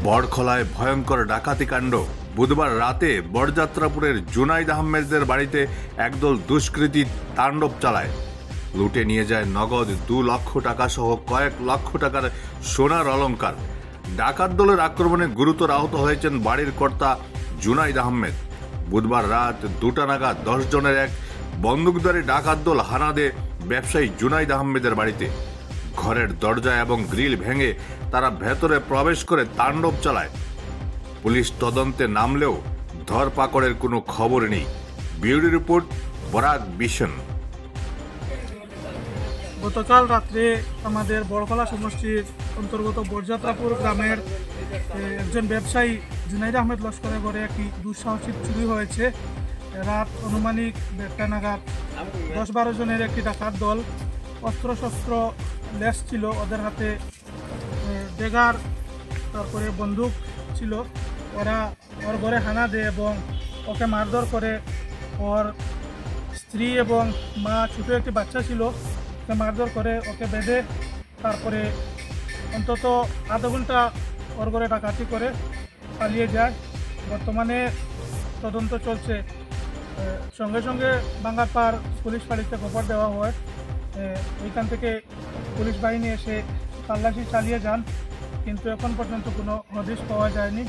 বড়খলায় ভয়ঙ্কর ডাকাতি কাণ্ড। বুধবার রাতে বরযাত্রাপুরের জুনাইদ আহমেদের বাড়িতে একদল দুষ্কৃতী তাণ্ডব চালায়। লুটে নিয়ে যায় নগদ 2 লক্ষ টাকা সহ কয়েক লক্ষ টাকার সোনার অলংকার। ডাকাত দলের আক্রমণে গুরুতর আহত হয়েছেন বাড়ির কর্তা জুনাইদ আহমেদ। বুধবার রাত 2টা নাগাদ 10 জনের এক বন্দুকধারী ডাকাত দল হানা দেয় ব্যবসায়ী জুনাইদ আহমেদের বাড়িতে। ঘরের দরজা এবং গ্রিল ভেঙে তারা ভেতরে প্রবেশ করে তাণ্ডব চালায়। পুলিশ তদন্তে নামলেও ধরপাকড়ের কোনো খবর নেই। Bureau report, Barak vision. গতকাল রাত্রে আমাদের বড়খলা সমষ্টির অন্তর্গত বরযাত্রাপুর গ্রামের একজন ব্যবসায়ী জুনাইদ আহমেদ লস্করের ঘরে একটি দুঃসাহসিক চুরি হয়েছে। রাত আনুমানিক 1টা নাগাদ 10-12 জনের একটি ডাকাত দল, অস্ত্রশস্ত্র লেস ছিল ওদের হাতে, ডেগার তারপরে বন্দুক ছিল। ওরা ওর ঘরে হানা দেয় এবং ওকে মারধর করে। ওর স্ত্রী এবং মা, ছোটো একটি বাচ্চা ছিল, ওকে মারধর করে, ওকে বেঁধে তারপরে অন্তত আধা ঘন্টা ওর ঘরে ডাকাতি করে পালিয়ে যায়। বর্তমানে তদন্ত চলছে। সঙ্গে সঙ্গে বাঙ্গারপাড় পুলিশ ফাঁড়িতে খবর দেওয়া হয়। ওইখান থেকে পুলিশ বাহিনী এসে তল্লাশি চালিয়ে যান, কিন্তু এখন পর্যন্ত কোনো হদিশ পাওয়া যায়নি।